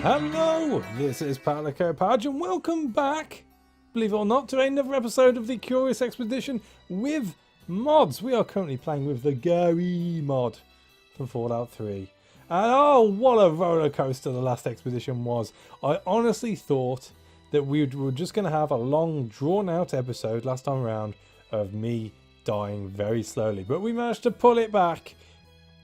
Hello, this is Palico Page and welcome back, believe it or not, to another episode of the Curious Expedition with mods. We are currently playing with the Gary mod from Fallout 3. And oh, what a roller coaster the last expedition was. I honestly thought that we were just going to have a long, drawn-out episode last time around of me dying very slowly. But we managed to pull it back,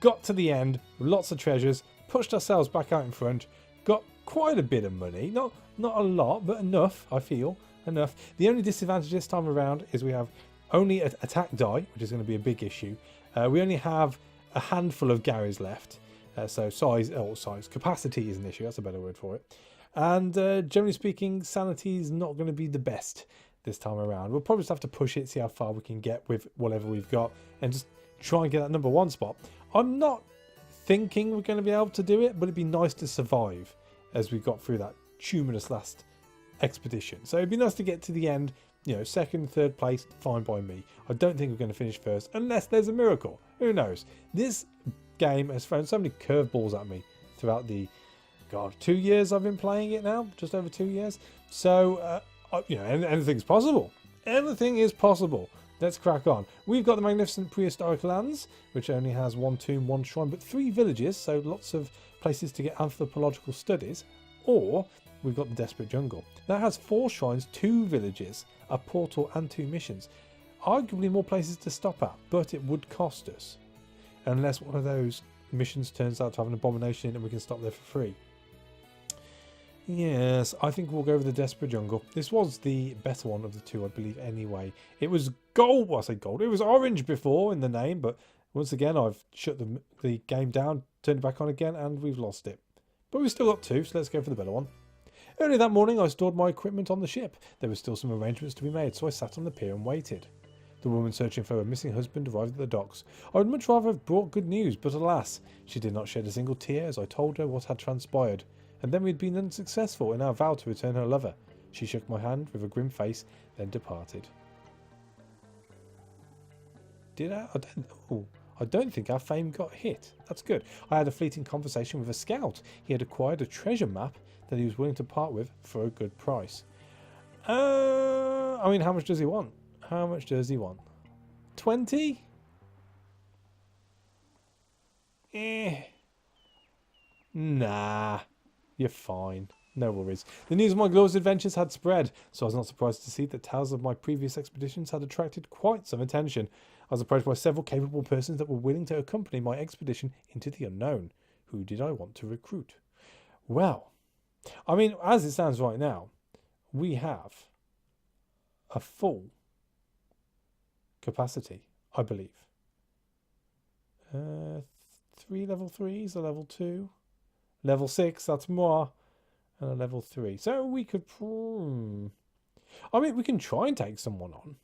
got to the end, lots of treasures, pushed ourselves back out in front, got quite a bit of money, not a lot, but enough. I feel enough. The only disadvantage this time around is we have only an attack die, which is going to be a big issue. We only have a handful of Garys left, so size capacity is an issue. That's a better word for it. And generally speaking, sanity is not going to be the best this time around. We'll probably just have to push it, see how far we can get with whatever we've got, and just try and get that number one spot. I'm not thinking we're going to be able to do it, but it'd be nice to survive as we got through that tumultuous last expedition. So it'd be nice to get to the end, you know, second, third place, fine by me. I don't think we're going to finish first unless there's a miracle. Who knows? This game has thrown so many curveballs at me throughout the 2 years I've been playing it now, just over 2 years. So you know, anything's possible. Anything is possible. Let's crack on. We've got the magnificent prehistoric lands, which only has one tomb, one shrine, but 3 villages, so lots of places to get anthropological studies. Or we've got the desperate jungle. That has 4 shrines, 2 villages, a portal and 2 missions. Arguably more places to stop at, but it would cost us. Unless one of those missions turns out to have an abomination in it and we can stop there for free. Yes, I think we'll go with the Desperate Jungle. This was the better one of the 2, I believe, anyway. It was gold. Well, I say gold. It was orange before in the name, but once again, I've shut the game down, turned it back on again, and we've lost it. But we've still got 2, so let's go for the better one. Early that morning, I stored my equipment on the ship. There were still some arrangements to be made, so I sat on the pier and waited. The woman searching for her missing husband arrived at the docks. I would much rather have brought good news, but alas, she did not shed a single tear as I told her what had transpired. And then we had been unsuccessful in our vow to return her lover. She shook my hand with a grim face, then departed. Did I? I don't think our fame got hit. That's good. I had a fleeting conversation with a scout. He had acquired a treasure map that he was willing to part with for a good price. I mean, how much does he want? How much does he want? 20? Nah. You're fine. No worries. The news of my glorious adventures had spread, so I was not surprised to see that tales of my previous expeditions had attracted quite some attention. I was approached by several capable persons that were willing to accompany my expedition into the unknown. Who did I want to recruit? Well, I mean, as it stands right now, we have a full capacity, I believe. 3 level 3s, a level 2. Level 6, that's more, and a level 3. So we could... I mean, we can try and take someone on.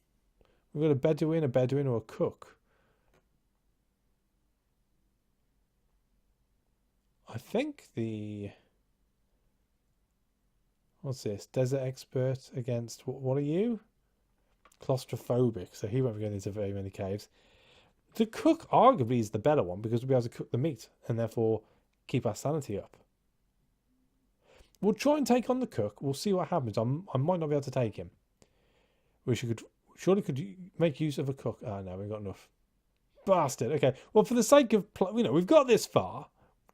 We've got a Bedouin, or a cook. I think the... What's this? Desert expert against... What are you? Claustrophobic, so he won't be going into very many caves. The cook arguably is the better one because we'll be able to cook the meat and therefore keep our sanity up. We'll try and take on the cook. We'll see what happens. I might not be able to take him. We surely could make use of a cook. Ah, no, we've got enough. Bastard. Okay. Well, for the sake of we've got this far,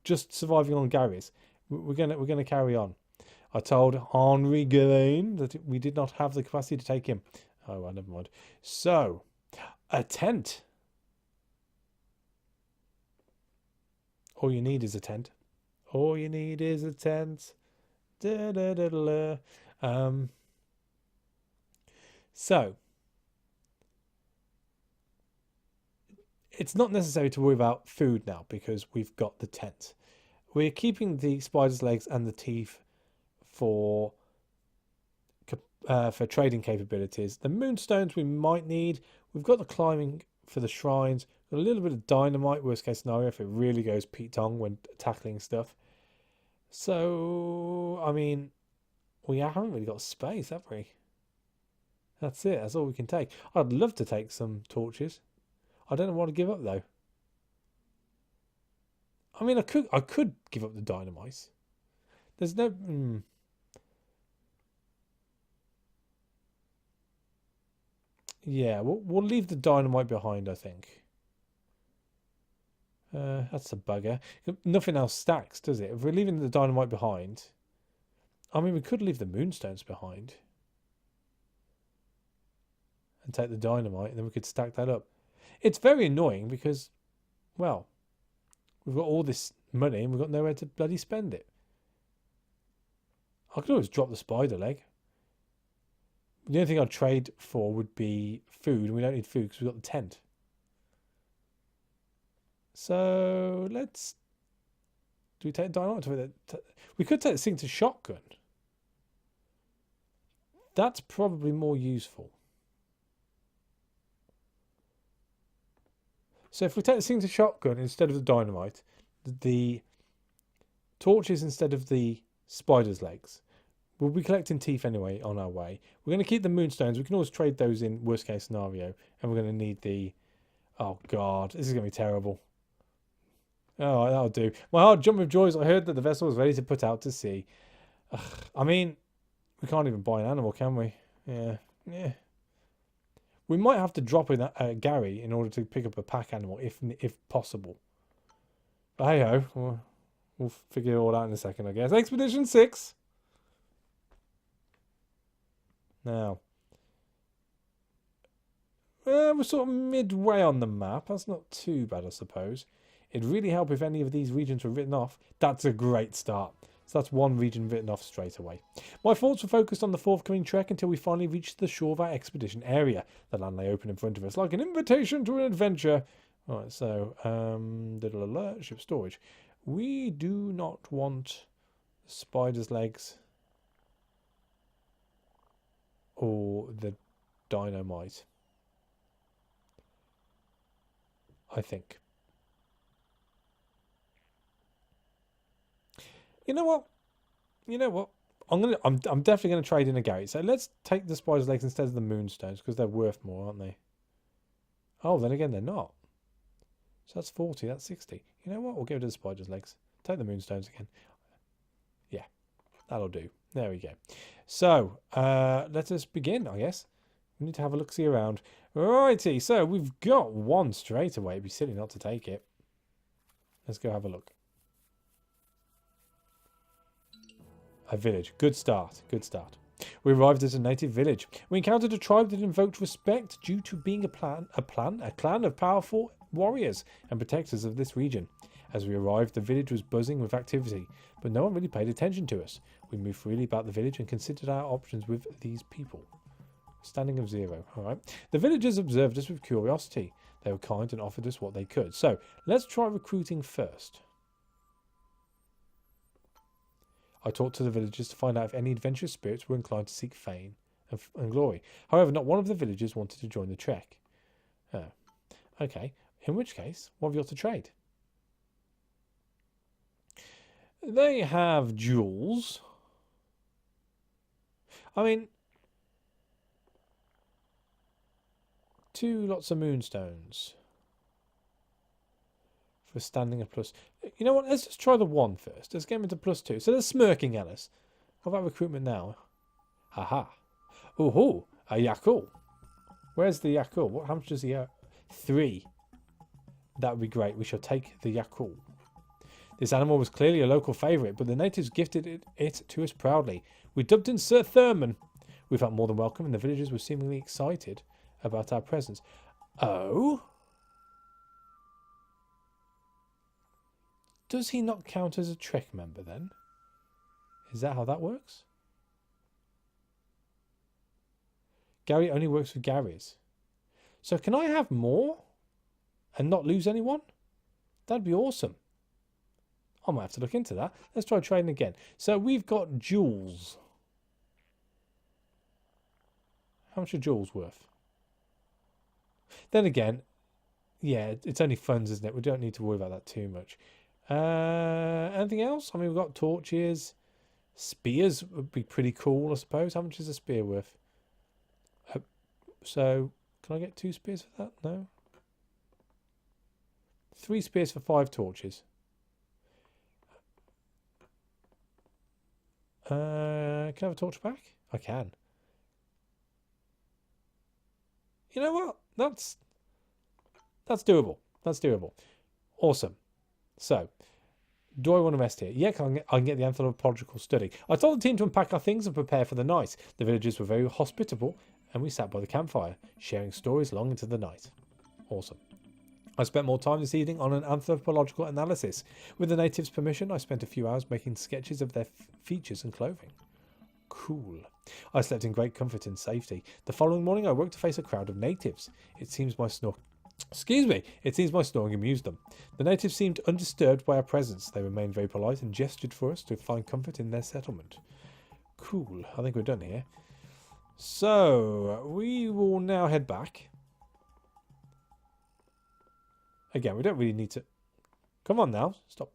just surviving on Garys. We're gonna carry on. I told Henri Guérin that we did not have the capacity to take him. Oh, well, never mind. So, a tent. All you need is a tent. All you need is a tent. Da, da, da, da, da. So, it's not necessary to worry about food now because we've got the tent. We're keeping the spider's legs and the teeth for trading capabilities. The moonstones we might need. We've got the climbing for the shrines. Got a little bit of dynamite, worst case scenario, if it really goes Pete Tong when tackling stuff. So, I mean, we haven't really got space, have we? That's it. That's all we can take. I'd love to take some torches. I don't know what to give up, though. I mean, I could give up the dynamite. There's no... Yeah, we'll leave the dynamite behind, I think. That's a bugger. Nothing else stacks, does it? If we're leaving the dynamite behind... I mean, we could leave the moonstones behind. And take the dynamite, and then we could stack that up. It's very annoying because, well, we've got all this money and we've got nowhere to bloody spend it. I could always drop the spider leg. The only thing I'd trade for would be food, and we don't need food because we've got the tent. So let's... Do we take dynamite? We could take the thing to shotgun. That's probably more useful. So if we take the thing to shotgun instead of the dynamite, the torches instead of the spider's legs, we'll be collecting teeth anyway on our way. We're going to keep the moonstones. We can always trade those in worst case scenario. And we're going to need the... Oh, God. This is going to be terrible. Oh, that'll do. My heart jumped with joy as I heard that the vessel was ready to put out to sea. Ugh, I mean, we can't even buy an animal, can we? Yeah. We might have to drop in Gary in order to pick up a pack animal, if possible. But hey-ho. We'll figure it all out in a second, I guess. Expedition 6. Now, we're sort of midway on the map. That's not too bad, I suppose. It'd really help if any of these regions were written off. That's a great start. So that's one region written off straight away. My thoughts were focused on the forthcoming trek until we finally reached the shore of our expedition area. The land lay open in front of us, like an invitation to an adventure. Alright, so, little alert, ship storage. We do not want spider's legs or the dynamite, I think. You know what? I'm definitely going to trade in a Gary. So let's take the spider's legs instead of the moonstones because they're worth more, aren't they? Oh, then again, they're not. So that's 40. That's 60. You know what? We'll go to the spider's legs. Take the moonstones again. Yeah, that'll do. There we go. So let us begin, I guess. We need to have a look-see around. Righty. So we've got one straight away. It'd be silly not to take it. Let's go have a look. A village. Good start. Good start. We arrived at a native village. We encountered a tribe that invoked respect due to being a clan of powerful warriors and protectors of this region. As we arrived, the village was buzzing with activity, but no one really paid attention to us. We moved freely about the village and considered our options with these people. Standing of 0. All right. The villagers observed us with curiosity. They were kind and offered us what they could. So let's try recruiting first. I talked to the villagers to find out if any adventurous spirits were inclined to seek fame and glory. However, not one of the villagers wanted to join the trek. Oh. Okay. In which case, what have you got to trade? They have jewels. I mean, 2 lots of moonstones. For standing a plus. You know what? Let's just try the 1 first. Let's get him into +2. So they're smirking at us. What about recruitment now? Haha. Ooh, a yakul. Where's the yakul? How much does he have? 3. That would be great. We shall take the yakul. This animal was clearly a local favourite, but the natives gifted it to us proudly. We dubbed in Sir Thurman. We felt more than welcome, and the villagers were seemingly excited about our presence. Oh? Does he not count as a Trek member then? Is that how that works? Gary only works with Garys. So can I have more and not lose anyone? That'd be awesome. I might have to look into that. Let's try trading again. So we've got jewels. How much are jewels worth? Then again, yeah, it's only funds, isn't it? We don't need to worry about that too much. Anything else? I mean, we've got torches. Spears would be pretty cool, I suppose. How much is a spear worth? So, can I get 2 spears for that? No. 3 spears for 5 torches. Can I have a torch back? I can. You know what? That's doable. That's doable. Awesome. So, do I want to rest here? Yeah, I can get the anthropological study. I told the team to unpack our things and prepare for the night. The villagers were very hospitable, and we sat by the campfire, sharing stories long into the night. Awesome. I spent more time this evening on an anthropological analysis. With the natives' permission, I spent a few hours making sketches of their features and clothing. Cool. I slept in great comfort and safety. The following morning, I woke to face a crowd of natives. It seems my snoring amused them. The natives seemed undisturbed by our presence. They remained very polite and gestured for us to find comfort in their settlement. Cool. I think we're done here. So, we will now head back. Again, we don't really need to... Come on now. Stop.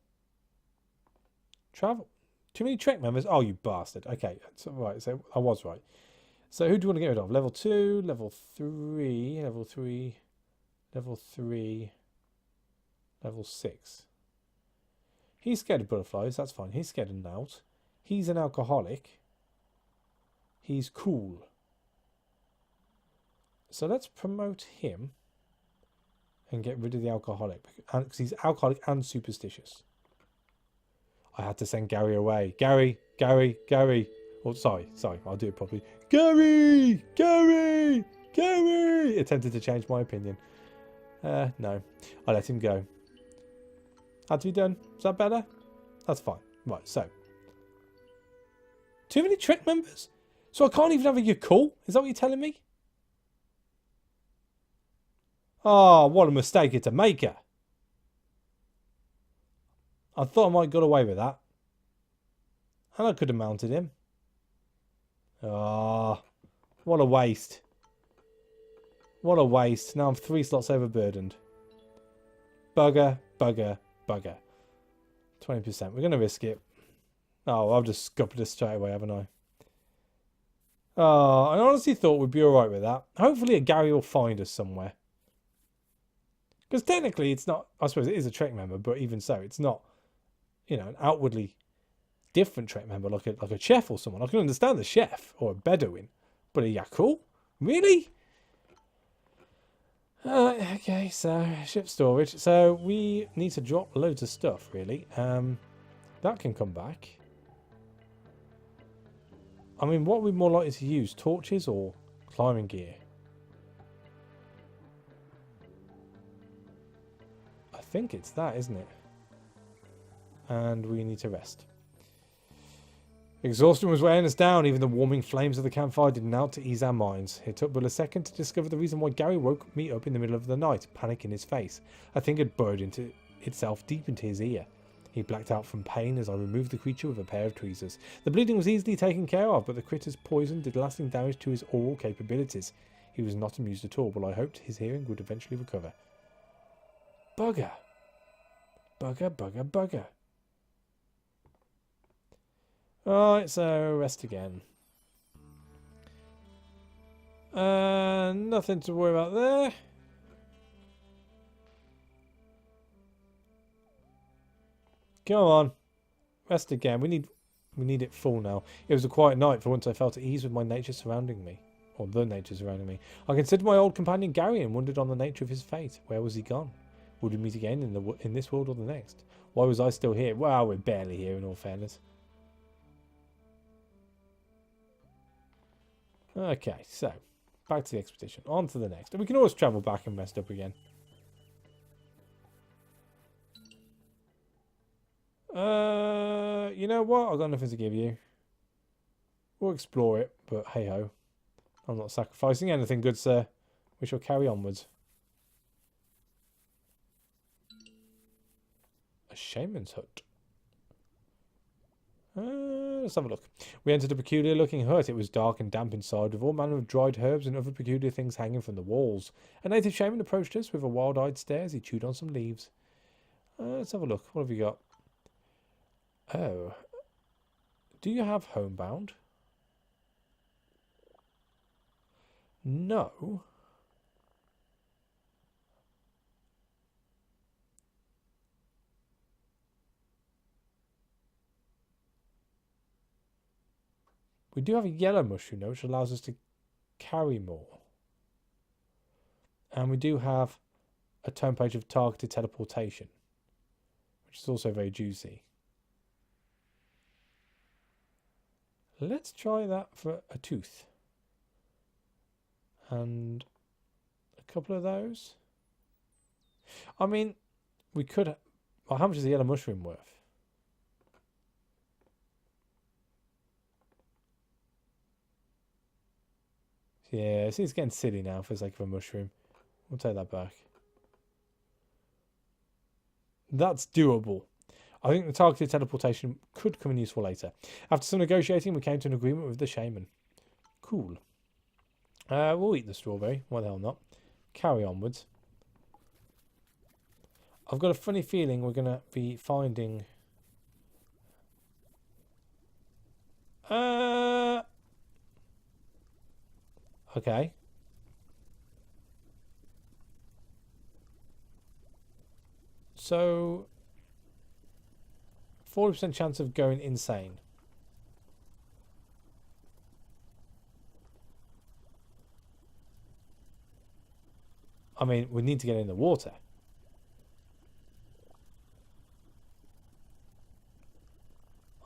Travel. Too many Trek members? Oh, you bastard. Okay, so, right, so I was right. So who do you want to get rid of? Level 2, level 3, level 3, level 3, level 6. He's scared of butterflies, that's fine. He's scared of gnats. He's an alcoholic. He's cool. So let's promote him and get rid of the alcoholic, because he's alcoholic and superstitious. I had to send Gary away. Gary. Oh, sorry, I'll do it properly. Gary! Attempted to change my opinion. No, I let him go. Had to be done. Is that better? That's fine. Right, so. Too many Trek members? So I can't even have a "you're cool"? Is that what you're telling me? Oh, what a mistake it's a maker. I thought I might have got away with that. And I could have mounted him. Ah, what a waste. What a waste. Now I'm 3 slots overburdened. Bugger. 20%. We're going to risk it. Oh, I've just scuppered it straight away, haven't I? Oh, I honestly thought we'd be alright with that. Hopefully Gary will find us somewhere. Because technically it's not... I suppose it is a Trek member, but even so, it's not, you know, an outwardly different Trek member like a chef or someone. I can understand the chef or a Bedouin, but a Yakul? Really? Okay, so ship storage. So we need to drop loads of stuff, really. That can come back. I mean, what are we more likely to use? Torches or climbing gear? I think it's that, isn't it? And we need to rest. Exhaustion was weighing us down. Even the warming flames of the campfire didn't help to ease our minds. It took but a second to discover the reason why Gary woke me up in the middle of the night, panic in his face. A thing had burrowed into itself deep into his ear. He blacked out from pain as I removed the creature with a pair of tweezers. The bleeding was easily taken care of, but the critter's poison did lasting damage to his oral capabilities. He was not amused at all, but I hoped his hearing would eventually recover. Bugger. Bugger. Alright, so rest again. Nothing to worry about there. Come on. Rest again. We need it full now. It was a quiet night. For once I felt at ease with my nature surrounding me. Or the nature surrounding me. I considered my old companion Gary and wondered on the nature of his fate. Where was he gone? Would we meet again in this world or the next? Why was I still here? Well, we're barely here in all fairness. Okay, so back to the expedition. On to the next. And we can always travel back and rest up again. You know what? I've got nothing to give you. We'll explore it, but hey ho. I'm not sacrificing anything good, sir. We shall carry onwards. A shaman's hut. Let's have a look. We entered a peculiar looking hut. It was dark and damp inside, with all manner of dried herbs and other peculiar things hanging from the walls. A native shaman approached us with a wild-eyed stare as he chewed on some leaves. Let's have a look. What have you got? Oh. Do you have homebound? No. We do have a yellow mushroom though, which allows us to carry more. And we do have a tome page of targeted teleportation, which is also very juicy. Let's try that for a tooth. And a couple of those. I mean, we could... Well, how much is the yellow mushroom worth? Yeah, see, it's getting silly now for the sake of a mushroom. We'll take that back. That's doable. I think the targeted teleportation could come in useful later. After some negotiating, we came to an agreement with the shaman. Cool. We'll eat the strawberry. Why the hell not? Carry onwards. I've got a funny feeling we're going to be finding... Okay. So... 40% chance of going insane. I mean, we need to get in the water.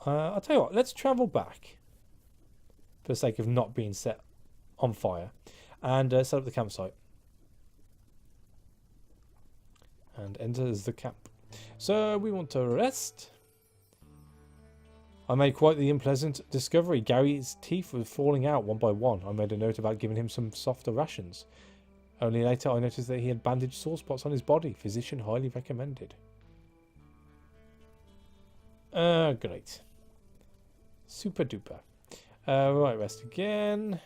I'll tell you what, let's travel back for the sake of not being set on fire and set up the campsite. And enters the camp. So we want to rest. I made quite the unpleasant discovery. Gary's teeth were falling out one by one. I made a note about giving him some softer rations. Only later I noticed that he had bandaged sore spots on his body. Physician highly recommended. Great. Super duper. Right, rest again.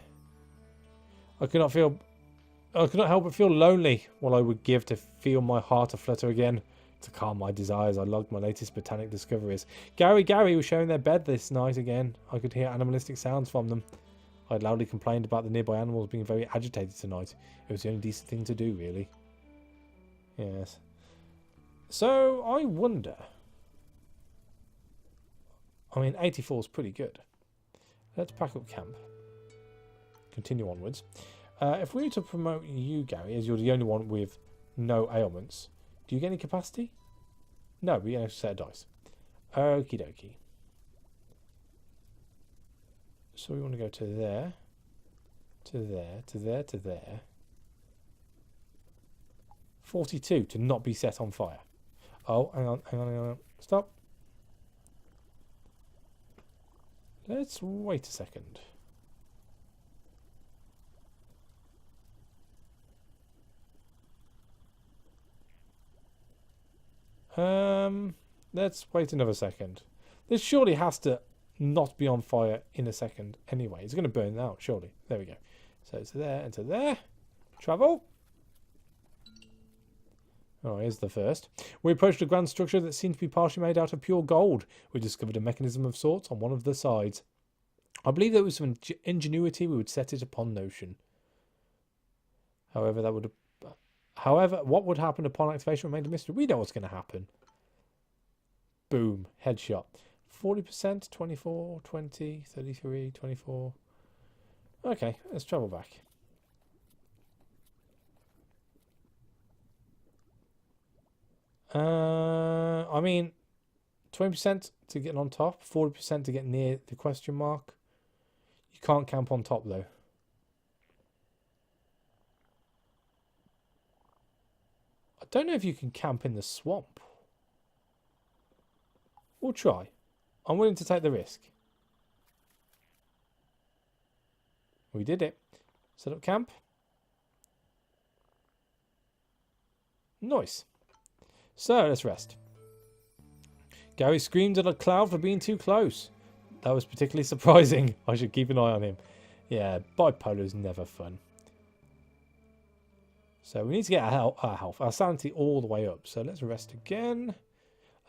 I could not help but feel lonely. What I would give to feel my heart aflutter again. To calm my desires, I logged my latest botanic discoveries. Gary was sharing their bed this night again. I could hear animalistic sounds from them. I had loudly complained about the nearby animals being very agitated tonight. It was the only decent thing to do, really. Yes. So, I wonder... I mean, 84 is pretty good. Let's pack up camp. Continue onwards. If we were to promote you, Gary, as you're the only one with no ailments... Do you get any capacity? No, we get a set of dice. Okie dokie. So we want to go to there. To there, to there, to there. 42 to not be set on fire. Oh, hang on. Stop. Let's wait a second. Let's wait another second. This surely has to not be on fire in a second anyway. It's going to burn out, surely. There we go. So it's there and to there. Travel. Oh, here's the first. We approached a grand structure that seemed to be partially made out of pure gold. We discovered a mechanism of sorts on one of the sides. I believe there was some ingenuity we would set it upon notion. However, what would happen upon activation remained a mystery. We know what's going to happen. Boom. Headshot. 40%, 24, 20, 33, 24. Okay, let's travel back. I mean, 20% to get on top, 40% to get near the question mark. You can't camp on top, though. I don't know if you can camp in the swamp. We'll try. I'm willing to take the risk. We did it. Set up camp. Nice. So, let's rest. Gary screamed at a cloud for being too close. That was particularly surprising. I should keep an eye on him. Yeah, bipolar is never fun. So we need to get our sanity all the way up. So let's rest again.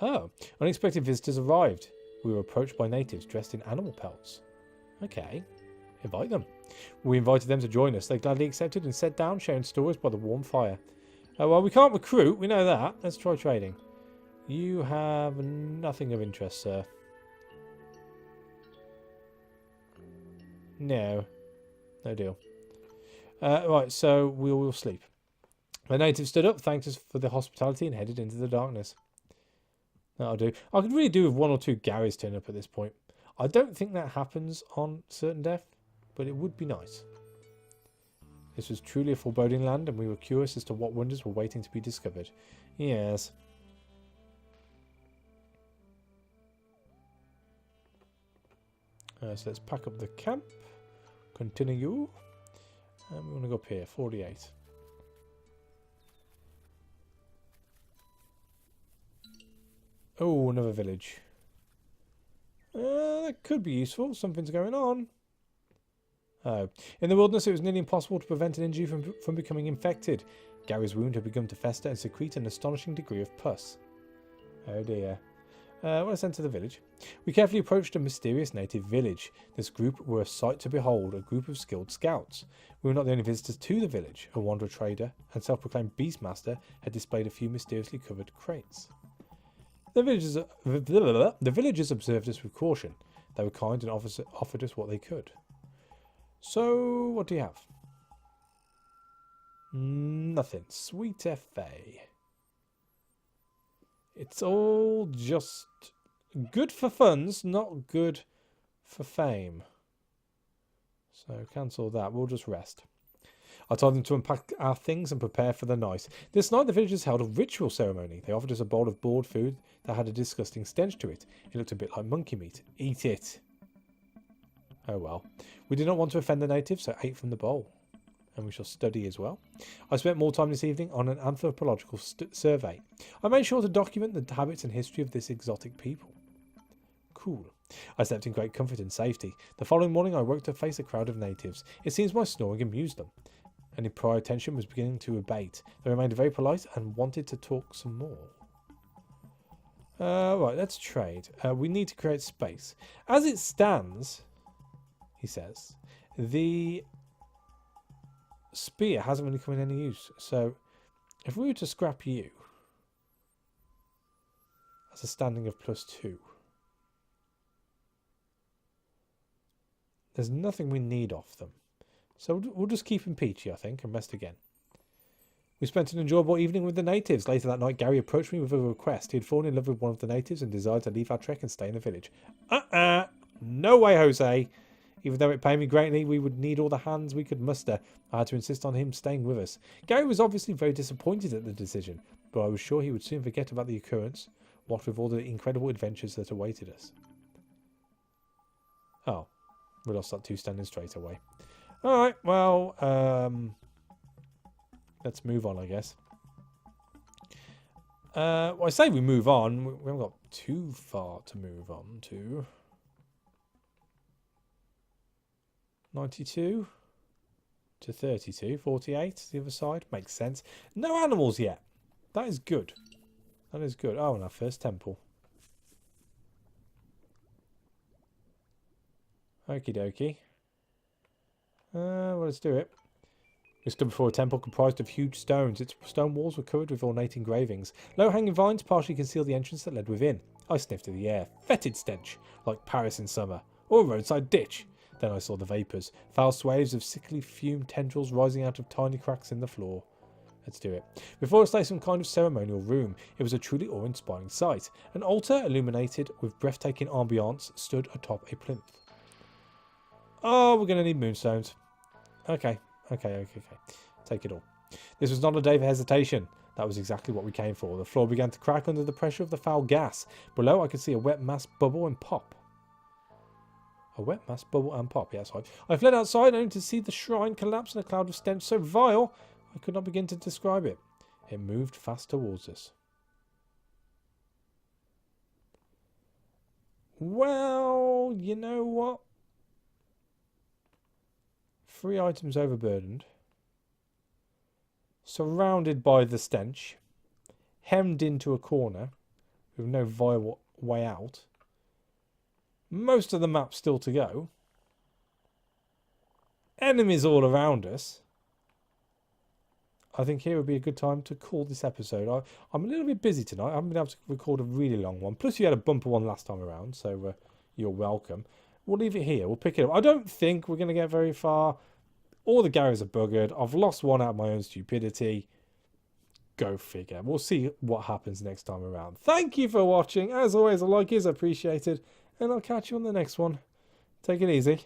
Oh, unexpected visitors arrived. We were approached by natives dressed in animal pelts. Okay, invite them. We invited them to join us. They gladly accepted and sat down, sharing stories by the warm fire. Well, we can't recruit. We know that. Let's try trading. You have nothing of interest, sir. No. No deal. Right, so we will sleep. The native stood up, thanked us for the hospitality, and headed into the darkness. That'll do. I could really do with 1 or 2 Garys turn up at this point. I don't think that happens on certain death, but it would be nice. This was truly a foreboding land, and we were curious as to what wonders were waiting to be discovered. Yes. So let's pack up the camp. Continue. And we want to go up here. 48. Oh, another village. That could be useful. Something's going on. Oh. In the wilderness, it was nearly impossible to prevent an injury from becoming infected. Gary's wound had begun to fester and secrete an astonishing degree of pus. Oh dear. Let's enter the village. We carefully approached a mysterious native village. This group were a sight to behold, a group of skilled scouts. We were not the only visitors to the village. A wanderer trader and self-proclaimed beastmaster had displayed a few mysteriously covered crates. The villagers observed us with caution. They were kind and offered us what they could. So, what do you have? Nothing. Sweet FA. It's all just good for funds, not good for fame. So, cancel that. We'll just rest. I told them to unpack our things and prepare for the night. This night the villagers held a ritual ceremony. They offered us a bowl of boiled food that had a disgusting stench to it. It looked a bit like monkey meat. Eat it. Oh well. We did not want to offend the natives, so ate from the bowl. And we shall study as well. I spent more time this evening on an anthropological survey. I made sure to document the habits and history of this exotic people. Cool. I slept in great comfort and safety. The following morning I woke to face a crowd of natives. It seems my snoring amused them. Any prior tension was beginning to abate. They remained very polite and wanted to talk some more. Right, let's trade. We need to create space. As it stands, he says, the spear hasn't really come in any use. So, if we were to scrap you, that's a standing of +2. There's nothing we need off them. So we'll just keep him peachy, I think, and rest again. We spent an enjoyable evening with the natives. Later that night, Gary approached me with a request. He had fallen in love with one of the natives and desired to leave our trek and stay in the village. No way, Jose. Even though it pained me greatly, we would need all the hands we could muster. I had to insist on him staying with us. Gary was obviously very disappointed at the decision, but I was sure he would soon forget about the occurrence, what with all the incredible adventures that awaited us. Oh, we lost that 2 standing straight away. Alright, well, let's move on, I guess. Well, I say we move on. We haven't got too far to move on to. 92 to 32, 48, the other side. Makes sense. No animals yet. That is good. That is good. Oh, and our first temple. Okie dokie. Well, let's do it. We stood before a temple comprised of huge stones. Its stone walls were covered with ornate engravings. Low-hanging vines partially concealed the entrance that led within. I sniffed at the air. Fetid stench, like Paris in summer, or a roadside ditch. Then I saw the vapours, foul swaves of sickly fume tendrils rising out of tiny cracks in the floor. Let's do it. Before us lay some kind of ceremonial room. It was a truly awe-inspiring sight. An altar, illuminated with breathtaking ambience, stood atop a plinth. Oh, we're going to need moonstones. Okay. Take it all. This was not a day for hesitation. That was exactly what we came for. The floor began to crack under the pressure of the foul gas. Below, I could see a wet mass bubble and pop. A wet mass bubble and pop, yes. I fled outside only to see the shrine collapse in a cloud of stench so vile I could not begin to describe it. It moved fast towards us. Well, you know what? 3 items overburdened. Surrounded by the stench. Hemmed into a corner with no viable way out. Most of the map still to go. Enemies all around us. I think here would be a good time to call this episode. I'm a little bit busy tonight. I haven't been able to record a really long one. Plus you had a bumper one last time around, so you're welcome. we'll leave it here. We'll pick it up. I don't think we're going to get very far. All the Garys are buggered. I've lost one out of my own stupidity. Go figure. We'll see what happens next time around. Thank you for watching. As always, a like is appreciated. And I'll catch you on the next one. Take it easy.